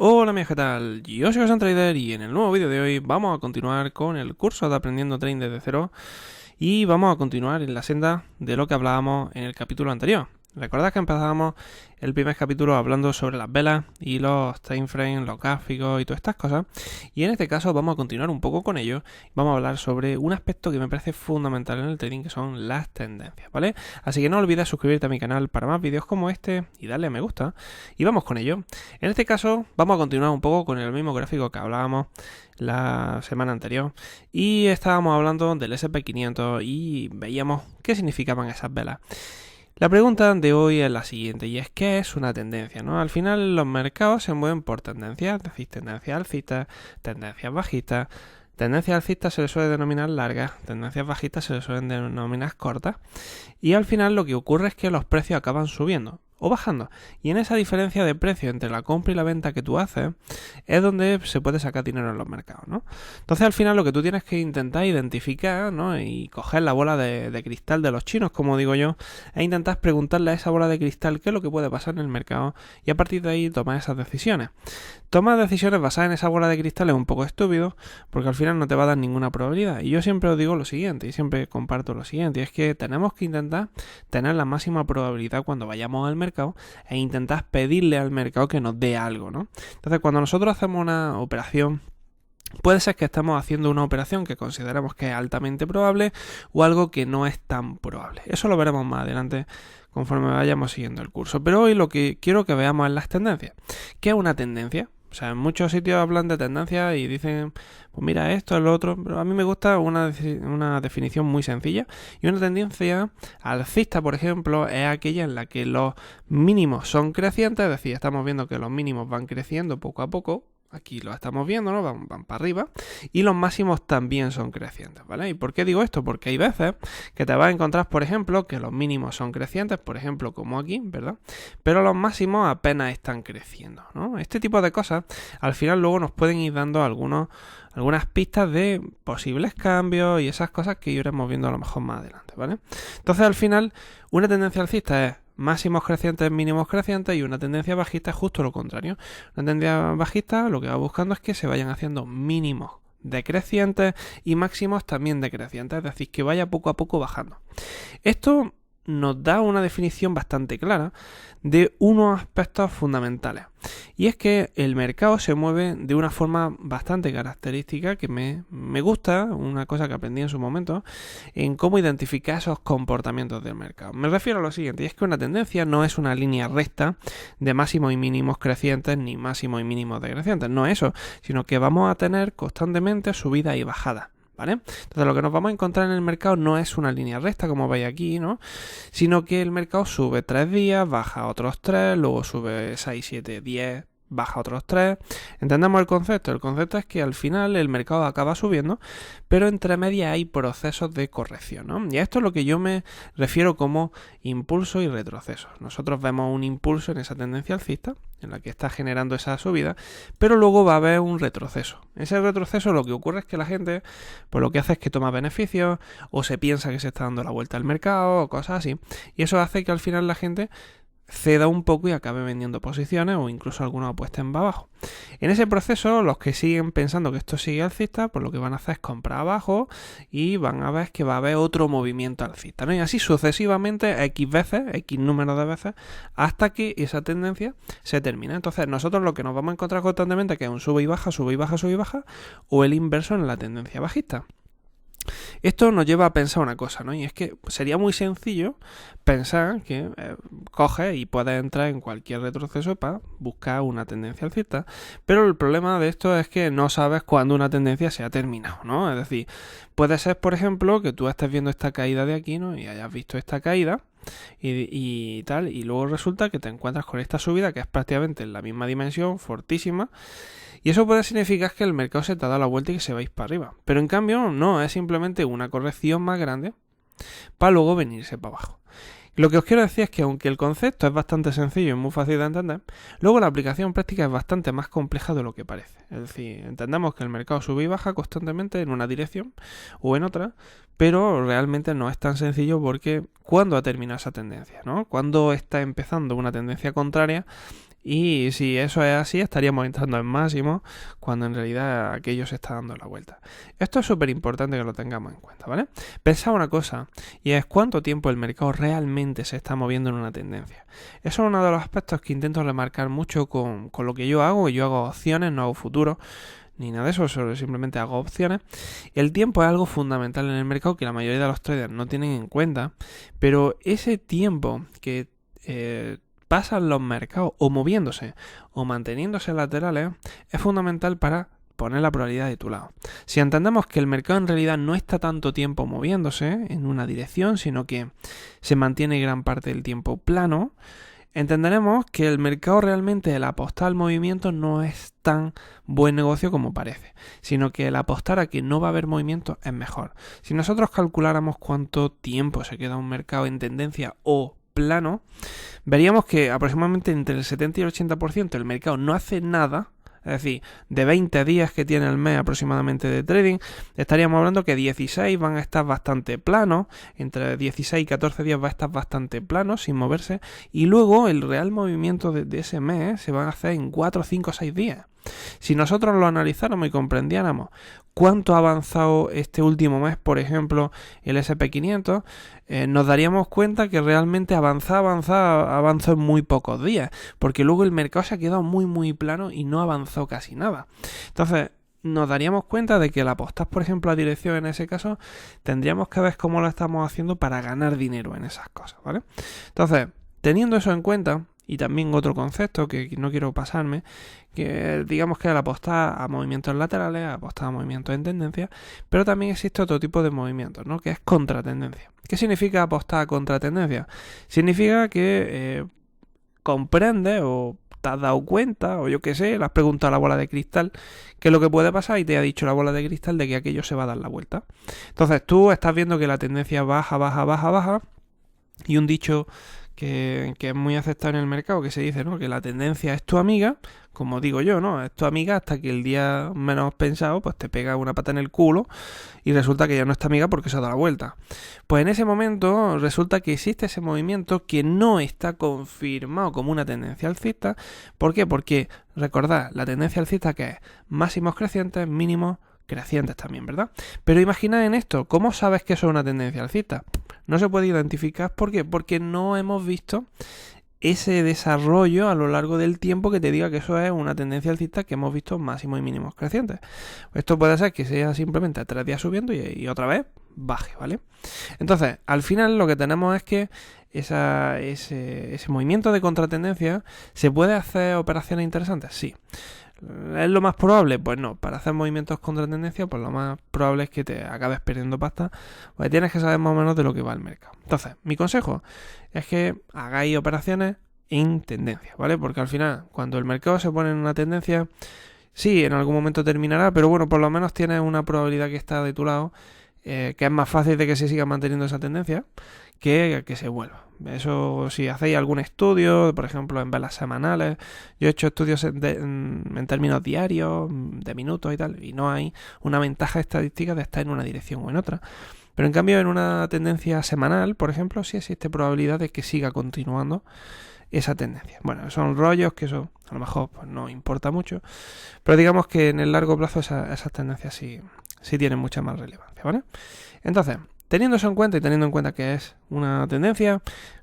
Hola amigos, ¿qué tal? Yo soy Trader y en el nuevo vídeo de hoy vamos a continuar con el curso de Aprendiendo Trading desde cero y vamos a continuar en la senda de lo que hablábamos en el capítulo anterior. Recordad que empezábamos el primer capítulo hablando sobre las velas y los time frames, los gráficos y todas estas cosas, y en este caso vamos a continuar un poco con ello. Vamos a hablar sobre un aspecto que me parece fundamental en el trading, que son las tendencias, ¿vale? Así que no olvides suscribirte a mi canal para más vídeos como este y darle a me gusta, y vamos con ello. En este caso vamos a continuar un poco con el mismo gráfico que hablábamos la semana anterior y estábamos hablando del SP500 y veíamos qué significaban esas velas. La pregunta de hoy es la siguiente, y es ¿qué es una tendencia? ¿No? Al final los mercados se mueven por tendencias, es decir, tendencias alcistas, tendencias bajistas. Tendencias alcistas se les suele denominar largas, tendencias bajistas se les suelen denominar cortas, y al final lo que ocurre es que los precios acaban subiendo o bajando, y en esa diferencia de precio entre la compra y la venta que tú haces es donde se puede sacar dinero en los mercados, ¿no? Entonces al final lo que tú tienes que intentar identificar, ¿no? Y coger la bola de cristal de los chinos, como digo yo, e intentar preguntarle a esa bola de cristal qué es lo que puede pasar en el mercado y a partir de ahí tomar esas decisiones. Tomar decisiones basadas en esa bola de cristal es un poco estúpido porque al final no te va a dar ninguna probabilidad, y yo siempre os digo lo siguiente y siempre comparto lo siguiente, y es que tenemos que intentar tener la máxima probabilidad cuando vayamos al mercado e intentar pedirle al mercado que nos dé algo, ¿no? Entonces cuando nosotros hacemos una operación, puede ser que estamos haciendo una operación que consideramos que es altamente probable o algo que no es tan probable. Eso lo veremos más adelante conforme vayamos siguiendo el curso. Pero hoy lo que quiero que veamos es las tendencias. ¿Qué es una tendencia? O sea, en muchos sitios hablan de tendencias y dicen, pues mira esto, es lo otro, pero a mí me gusta una definición muy sencilla. Y una tendencia alcista, por ejemplo, es aquella en la que los mínimos son crecientes, es decir, estamos viendo que los mínimos van creciendo poco a poco. Aquí lo estamos viendo, ¿no? Van para arriba. Y los máximos también son crecientes, ¿vale? ¿Y por qué digo esto? Porque hay veces que te vas a encontrar, por ejemplo, que los mínimos son crecientes, por ejemplo, como aquí, ¿verdad? Pero los máximos apenas están creciendo, ¿no? Este tipo de cosas, al final luego nos pueden ir dando algunas pistas de posibles cambios y esas cosas que iremos viendo a lo mejor más adelante, ¿vale? Entonces, al final, una tendencia alcista es máximos crecientes, mínimos crecientes, y una tendencia bajista es justo lo contrario. Una tendencia bajista lo que va buscando es que se vayan haciendo mínimos decrecientes y máximos también decrecientes, es decir, que vaya poco a poco bajando. Esto nos da una definición bastante clara de unos aspectos fundamentales, y es que el mercado se mueve de una forma bastante característica que me gusta, una cosa que aprendí en su momento, en cómo identificar esos comportamientos del mercado. Me refiero a lo siguiente, y es que una tendencia no es una línea recta de máximos y mínimos crecientes ni máximos y mínimos decrecientes, no es eso, sino que vamos a tener constantemente subidas y bajadas, ¿vale? Entonces lo que nos vamos a encontrar en el mercado no es una línea recta como veis aquí, ¿no? Sino que el mercado sube 3 días, baja otros 3, luego sube 6, 7, 10, baja otros 3. ¿Entendemos el concepto? El concepto es que al final el mercado acaba subiendo, pero entre medias hay procesos de corrección, ¿no? Y a esto es lo que yo me refiero como impulso y retroceso. Nosotros vemos un impulso en esa tendencia alcista, en la que está generando esa subida, pero luego va a haber un retroceso. Ese retroceso lo que ocurre es que la gente, pues lo que hace es que toma beneficios, o se piensa que se está dando la vuelta al mercado, o cosas así, y eso hace que al final la gente ceda un poco y acabe vendiendo posiciones, o incluso algunos apuesten para abajo. En ese proceso, los que siguen pensando que esto sigue alcista, pues lo que van a hacer es comprar abajo y van a ver que va a haber otro movimiento alcista, ¿no? Y así sucesivamente, X veces, X número de veces, hasta que esa tendencia se termine. Entonces nosotros lo que nos vamos a encontrar constantemente que es un sube y baja, sube y baja, sube y baja, o el inverso en la tendencia bajista. Esto nos lleva a pensar una cosa, ¿no? Y es que sería muy sencillo pensar que coges y puedes entrar en cualquier retroceso para buscar una tendencia alcista, pero el problema de esto es que no sabes cuándo una tendencia se ha terminado, ¿no? Es decir, puede ser, por ejemplo, que tú estés viendo esta caída de aquí, ¿no? Y hayas visto esta caída y tal, y luego resulta que te encuentras con esta subida que es prácticamente en la misma dimensión, fortísima. Y eso puede significar que el mercado se te ha dado la vuelta y que se vais para arriba. Pero en cambio no, es simplemente una corrección más grande para luego venirse para abajo. Lo que os quiero decir es que aunque el concepto es bastante sencillo y muy fácil de entender, luego la aplicación práctica es bastante más compleja de lo que parece. Es decir, entendemos que el mercado sube y baja constantemente en una dirección o en otra, pero realmente no es tan sencillo porque ¿cuándo ha terminado esa tendencia, ¿no? ¿Cuándo está empezando una tendencia contraria Y si eso es así, estaríamos entrando en máximo cuando en realidad aquello se está dando la vuelta. Esto es súper importante que lo tengamos en cuenta, ¿vale? Pensad una cosa, y es cuánto tiempo el mercado realmente se está moviendo en una tendencia. Eso es uno de los aspectos que intento remarcar mucho con lo que yo hago. Yo hago opciones, no hago futuros, ni nada de eso, solo simplemente hago opciones. El tiempo es algo fundamental en el mercado que la mayoría de los traders no tienen en cuenta, pero ese tiempo que pasan los mercados o moviéndose o manteniéndose laterales es fundamental para poner la probabilidad de tu lado. Si entendemos que el mercado en realidad no está tanto tiempo moviéndose en una dirección, sino que se mantiene gran parte del tiempo plano, entenderemos que el mercado realmente, el apostar al movimiento, no es tan buen negocio como parece, sino que el apostar a que no va a haber movimiento es mejor. Si nosotros calculáramos cuánto tiempo se queda un mercado en tendencia o plano, veríamos que aproximadamente entre el 70 y el 80% el mercado no hace nada. Es decir, de 20 días que tiene el mes aproximadamente de trading, estaríamos hablando que 16 van a estar bastante planos, entre 16 y 14 días va a estar bastante plano, sin moverse, y luego el real movimiento de ese mes se va a hacer en 4, 5, 6 días. Si nosotros lo analizáramos y comprendiéramos cuánto ha avanzado este último mes, por ejemplo, el SP500, nos daríamos cuenta que realmente avanzó en muy pocos días, porque luego el mercado se ha quedado muy plano y no avanzó casi nada. Entonces, nos daríamos cuenta de que al apostar, por ejemplo, a dirección en ese caso, tendríamos que ver cómo lo estamos haciendo para ganar dinero en esas cosas, ¿vale? Entonces, teniendo eso en cuenta, y también otro concepto que no quiero pasarme, que digamos que al apostar a movimientos laterales, apostar a movimientos en tendencia, pero también existe otro tipo de movimientos, ¿no? Que es contratendencia. ¿Qué significa apostar a contratendencia? Significa que comprendes o te has dado cuenta, o yo qué sé, le has preguntado a la bola de cristal qué es lo que puede pasar y te ha dicho la bola de cristal de que aquello se va a dar la vuelta. Entonces tú estás viendo que la tendencia baja, y un dicho que es muy aceptado en el mercado, que se dice, ¿no? Que la tendencia es tu amiga, como digo yo, ¿no? Es tu amiga hasta que el día menos pensado, pues te pega una pata en el culo y resulta que ya no es tu amiga porque se ha dado la vuelta. Pues en ese momento resulta que existe ese movimiento que no está confirmado como una tendencia alcista. ¿Por qué? Porque, recordad, la tendencia alcista que es máximos crecientes, mínimos crecientes también, ¿verdad? Pero imaginad en esto, ¿cómo sabes que eso es una tendencia alcista? No se puede identificar. ¿Por qué? Porque no hemos visto ese desarrollo a lo largo del tiempo que te diga que eso es una tendencia alcista que hemos visto máximos y mínimos crecientes. Esto puede ser que sea simplemente 3 días subiendo y otra vez baje, ¿vale? Entonces, al final lo que tenemos es que ese movimiento de contratendencia, ¿se puede hacer operaciones interesantes? Sí. ¿Es lo más probable? Pues no. Para hacer movimientos contra tendencia, pues lo más probable es que te acabes perdiendo pasta, pues tienes que saber más o menos de lo que va el mercado. Entonces, mi consejo es que hagáis operaciones en tendencia, ¿vale? Porque al final, cuando el mercado se pone en una tendencia, sí, en algún momento terminará, pero bueno, por lo menos tienes una probabilidad que está de tu lado, que es más fácil de que se siga manteniendo esa tendencia que se vuelva. Eso, si hacéis algún estudio, por ejemplo en velas semanales, yo he hecho estudios en términos diarios, de minutos y tal, y no hay una ventaja estadística de estar en una dirección o en otra. Pero en cambio en una tendencia semanal, por ejemplo, sí existe probabilidad de que siga continuando esa tendencia. Bueno, son rollos que eso a lo mejor pues, no importa mucho, pero digamos que en el largo plazo esas tendencias sí tienen mucha más relevancia, ¿vale? Entonces, teniendo eso en cuenta y teniendo en cuenta que es una tendencia,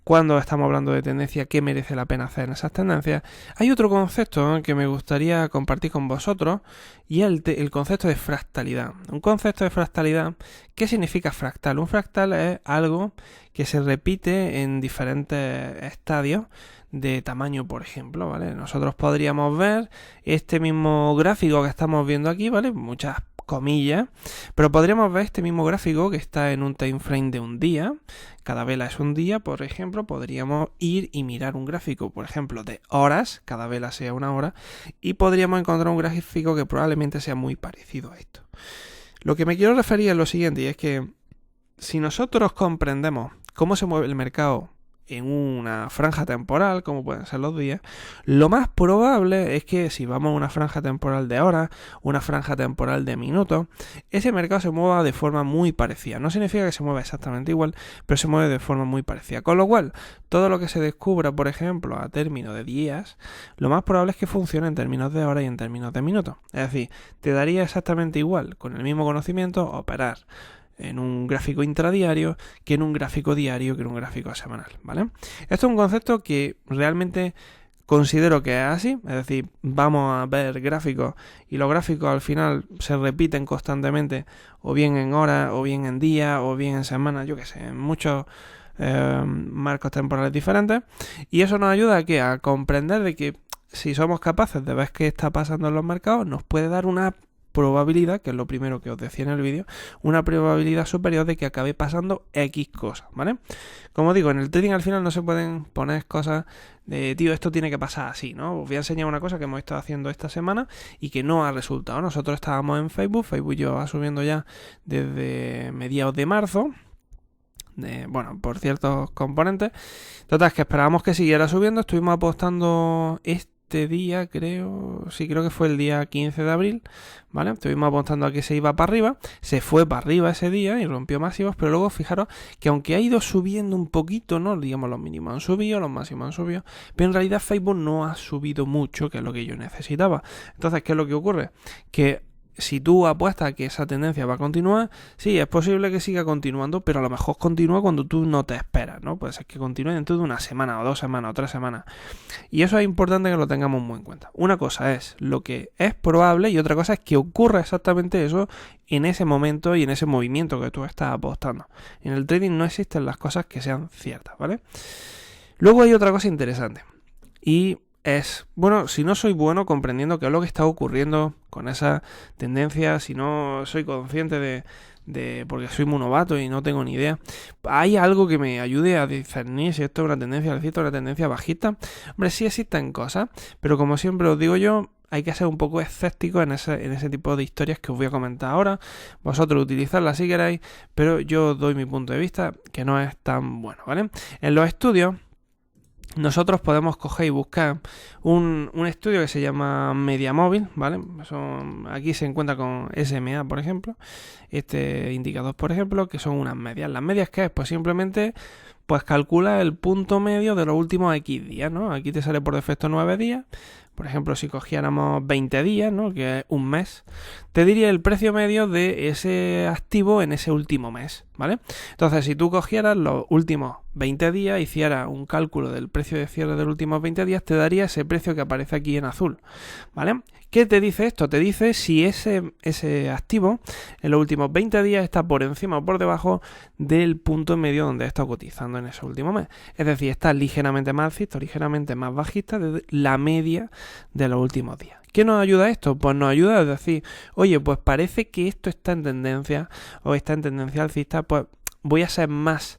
cuando estamos hablando de tendencia, ¿qué merece la pena hacer en esas tendencias? Hay otro concepto que me gustaría compartir con vosotros y es el concepto de fractalidad. Un concepto de fractalidad, ¿qué significa fractal? Un fractal es algo que se repite en diferentes estadios de tamaño, por ejemplo, ¿vale? Nosotros podríamos ver este mismo gráfico que estamos viendo aquí, ¿vale? Muchas comillas, pero podríamos ver este mismo gráfico que está en un time frame de un día. Cada vela es un día, por ejemplo, podríamos ir y mirar un gráfico, por ejemplo, de horas, cada vela sea una hora, y podríamos encontrar un gráfico que probablemente sea muy parecido a esto. Lo que me quiero referir es lo siguiente, y es que si nosotros comprendemos cómo se mueve el mercado en una franja temporal, como pueden ser los días, lo más probable es que si vamos a una franja temporal de horas, una franja temporal de minutos, ese mercado se mueva de forma muy parecida. No significa que se mueva exactamente igual, pero se mueve de forma muy parecida. Con lo cual, todo lo que se descubra, por ejemplo, a término de días, lo más probable es que funcione en términos de horas y en términos de minutos. Es decir, te daría exactamente igual, con el mismo conocimiento, operar en un gráfico intradiario que en un gráfico diario que en un gráfico semanal, ¿vale? Esto es un concepto que realmente considero que es así, es decir, vamos a ver gráficos y los gráficos al final se repiten constantemente, o bien en horas, o bien en días, o bien en semanas, yo qué sé, en muchos marcos temporales diferentes, y eso nos ayuda a, ¿qué? A comprender de que si somos capaces de ver qué está pasando en los mercados, nos puede dar una probabilidad, que es lo primero que os decía en el vídeo, una probabilidad superior de que acabe pasando X cosas, ¿vale? Como digo, en el trading al final no se pueden poner cosas de, tío, esto tiene que pasar así, ¿no? Os voy a enseñar una cosa que hemos estado haciendo esta semana y que no ha resultado. Nosotros estábamos en Facebook lleva subiendo ya desde mediados de marzo, por ciertos componentes. Total, que esperábamos que siguiera subiendo, estuvimos apostando día, creo que fue el día 15 de abril, ¿vale? Estuvimos apostando a que se iba para arriba, se fue para arriba ese día y rompió máximos, pero luego fijaros que aunque ha ido subiendo un poquito, ¿no? Digamos, los mínimos han subido, los máximos han subido, pero en realidad Facebook no ha subido mucho, que es lo que yo necesitaba. Entonces, ¿qué es lo que ocurre? Que si tú apuestas a que esa tendencia va a continuar, sí, es posible que siga continuando, pero a lo mejor continúa cuando tú no te esperas, ¿no? Puede ser que continúe dentro de una semana, o 2 semanas, o 3 semanas. Y eso es importante que lo tengamos muy en cuenta. Una cosa es lo que es probable y otra cosa es que ocurra exactamente eso en ese momento y en ese movimiento que tú estás apostando. En el trading no existen las cosas que sean ciertas, ¿vale? Luego hay otra cosa interesante. Y es, bueno, si no soy bueno comprendiendo qué es lo que está ocurriendo con esa tendencia, si no soy consciente de porque soy muy novato y no tengo ni idea, ¿hay algo que me ayude a discernir si esto es una tendencia alcista o una tendencia bajista? Hombre, sí existen cosas, pero como siempre os digo yo, hay que ser un poco escéptico en ese tipo de historias que os voy a comentar ahora. Vosotros utilizadlas si queréis, pero yo doy mi punto de vista que no es tan bueno, ¿vale? En los estudios nosotros podemos coger y buscar un estudio que se llama Media Móvil, ¿vale? Aquí se encuentra con SMA, por ejemplo, este indicador, por ejemplo, que son unas medias. ¿Las medias qué es? Pues simplemente pues calcula el punto medio de los últimos X días, ¿no? Aquí te sale por defecto 9 días. Por ejemplo, si cogiéramos 20 días, ¿no? Que es un mes, te diría el precio medio de ese activo en ese último mes, ¿vale? Entonces, si tú cogieras los últimos 20 días, hicieras un cálculo del precio de cierre de los últimos 20 días, te daría ese precio que aparece aquí en azul, ¿vale? ¿Qué te dice esto? Te dice si ese activo en los últimos 20 días está por encima o por debajo del punto medio donde está cotizando en ese último mes. Es decir, está ligeramente más alcista, ligeramente más bajista de la media de los últimos días. ¿Qué nos ayuda esto? Pues nos ayuda a decir, oye, pues parece que esto está en tendencia o está en tendencia alcista, pues voy a ser más...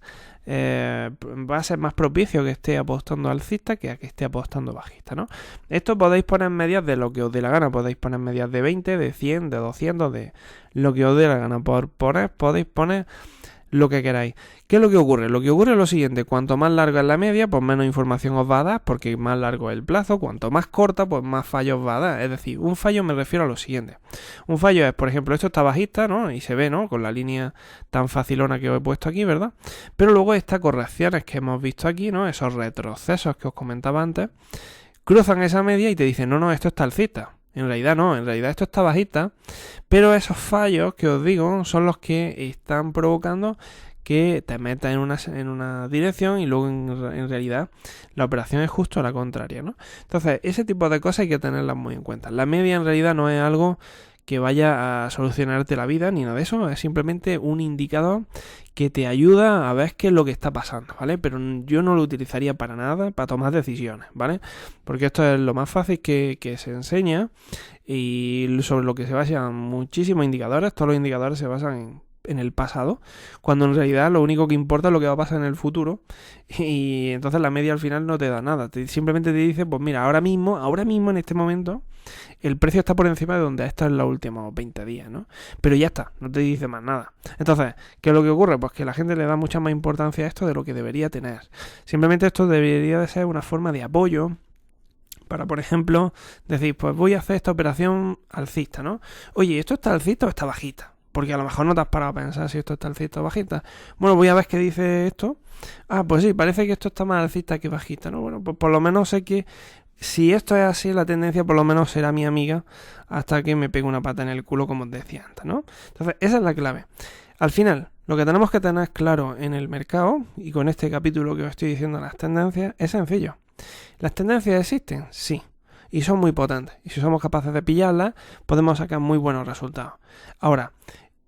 va a ser más propicio que esté apostando alcista que a que esté apostando bajista, ¿no? Esto podéis poner medias de lo que os dé la gana, podéis poner medias de 20, de 100, de 200, de lo que os dé la gana. Podéis poner lo que queráis. ¿Qué es lo que ocurre? Lo que ocurre es lo siguiente: cuanto más larga es la media, pues menos información os va a dar, porque más largo es el plazo. Cuanto más corta, pues más fallos os va a dar. Es decir, un fallo me refiero a lo siguiente. Un fallo es, por ejemplo, esto está bajista, ¿no? Y se ve, ¿no? Con la línea tan facilona que os he puesto aquí, ¿verdad? Pero luego estas correcciones que hemos visto aquí, ¿no? Esos retrocesos que os comentaba antes, cruzan esa media y te dicen, no, esto está alcista. En realidad no, en realidad esto está bajista, pero esos fallos que os digo son los que están provocando que te metas en una dirección y luego en realidad la operación es justo la contraria, ¿no? Entonces, ese tipo de cosas hay que tenerlas muy en cuenta. La media en realidad no es algo que vaya a solucionarte la vida ni nada de eso, es simplemente un indicador que te ayuda a ver qué es lo que está pasando, ¿vale? Pero yo no lo utilizaría para nada para tomar decisiones, ¿vale? Porque esto es lo más fácil que se enseña y sobre lo que se basan muchísimos indicadores. Todos los indicadores se basan en en el pasado, cuando en realidad lo único que importa es lo que va a pasar en el futuro, y entonces la media al final no te da nada, simplemente te dice, pues mira, ahora mismo en este momento, el precio está por encima de donde ha estado en los últimos 20 días, ¿no? Pero ya está, no te dice más nada. Entonces, ¿qué es lo que ocurre? Pues que la gente le da mucha más importancia a esto de lo que debería tener. Simplemente esto debería de ser una forma de apoyo para, por ejemplo, decir, pues voy a hacer esta operación alcista, ¿no? Oye, ¿esto está alcista o está bajista? Porque a lo mejor no te has parado a pensar si esto está alcista o bajista. Bueno, voy a ver qué dice esto. Ah, pues sí, parece que esto está más alcista que bajista, ¿no? Bueno, pues por lo menos sé que si esto es así, la tendencia por lo menos será mi amiga hasta que me pegue una pata en el culo, como os decía antes, ¿no? Entonces, esa es la clave. Al final, lo que tenemos que tener claro en el mercado, y con este capítulo que os estoy diciendo las tendencias, es sencillo. ¿Las tendencias existen? Sí. Y son muy potentes. Y si somos capaces de pillarlas, podemos sacar muy buenos resultados. Ahora,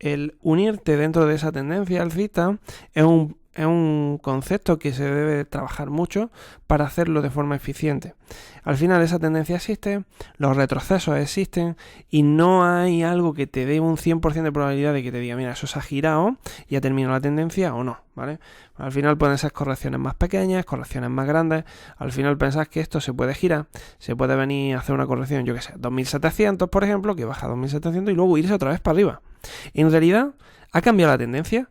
el unirte dentro de esa tendencia alcista es un concepto que se debe trabajar mucho para hacerlo de forma eficiente. Al final esa tendencia existe, los retrocesos existen y no hay algo que te dé un 100% de probabilidad de que te diga, mira, eso se ha girado y ha terminado la tendencia o no, ¿vale? Al final pueden ser correcciones más pequeñas, correcciones más grandes. Al final pensás que esto se puede girar, se puede venir a hacer una corrección, yo que sé, 2700 por ejemplo, que baja a 2700 y luego irse otra vez para arriba. En realidad, ¿ha cambiado la tendencia?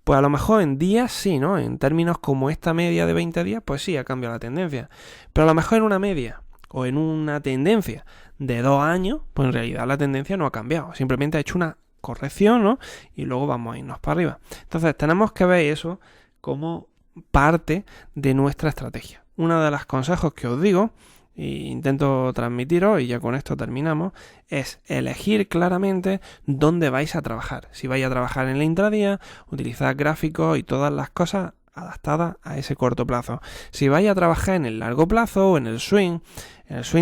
Pues a lo mejor en días sí, ¿no? En términos como esta media de 20 días, pues sí, ha cambiado la tendencia. Pero a lo mejor en una media o en una tendencia de 2 años, pues en realidad la tendencia no ha cambiado. Simplemente ha hecho una corrección, ¿no? Y luego vamos a irnos para arriba. Entonces tenemos que ver eso como parte de nuestra estrategia. Uno de los consejos que os digo, e intento transmitiros, y ya con esto terminamos, es elegir claramente dónde vais a trabajar. Si vais a trabajar en la intradía, utilizad gráficos y todas las cosas adaptadas a ese corto plazo. Si vais a trabajar en el largo plazo o en el swing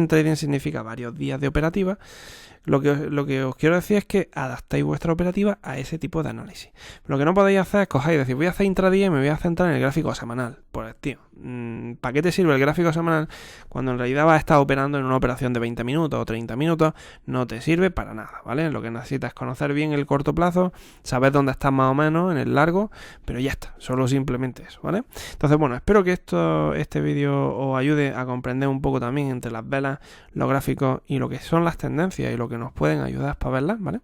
trading significa varios días de operativa. Lo que os quiero decir es que adaptéis vuestra operativa a ese tipo de análisis. Lo que no podéis hacer es coger y decir, voy a hacer intradía y me voy a centrar en el gráfico semanal. Pues tío, ¿para qué te sirve el gráfico semanal cuando en realidad vas a estar operando en una operación de 20 minutos o 30 minutos? No te sirve para nada, ¿vale? Lo que necesitas es conocer bien el corto plazo, saber dónde estás más o menos en el largo, pero ya está, solo simplemente eso, ¿vale? Entonces, bueno, espero que este vídeo os ayude a comprender un poco también entre las velas, los gráficos y lo que son las tendencias y lo que nos pueden ayudar para verlas, ¿vale?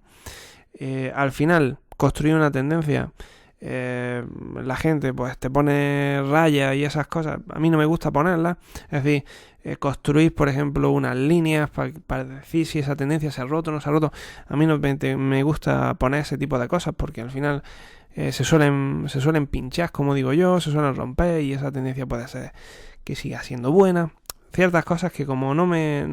Al final, construir una tendencia, la gente pues te pone rayas y esas cosas, a mí no me gusta ponerlas, es decir, construir por ejemplo unas líneas para decir si esa tendencia se ha roto o no se ha roto. A mí no me gusta poner ese tipo de cosas porque al final se suelen pinchar, como digo yo, se suelen romper y esa tendencia puede ser que siga siendo buena. Ciertas cosas que como no me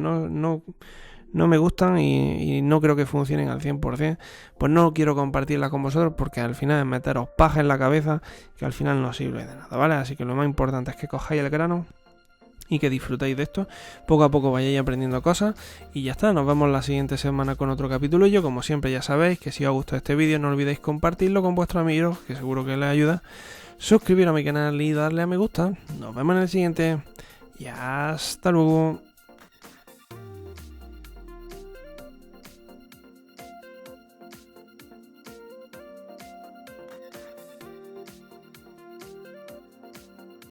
gustan y no creo que funcionen al 100%, pues no quiero compartirlas con vosotros porque al final es meteros paja en la cabeza que al final no sirve de nada, ¿vale? Así que lo más importante es que cojáis el grano y que disfrutéis de esto, poco a poco vayáis aprendiendo cosas y ya está, nos vemos la siguiente semana con otro capítulo. Y yo, como siempre, ya sabéis que si os ha gustado este vídeo no olvidéis compartirlo con vuestros amigos, que seguro que les ayuda, suscribiros a mi canal y darle a me gusta. Nos vemos en el siguiente y hasta luego.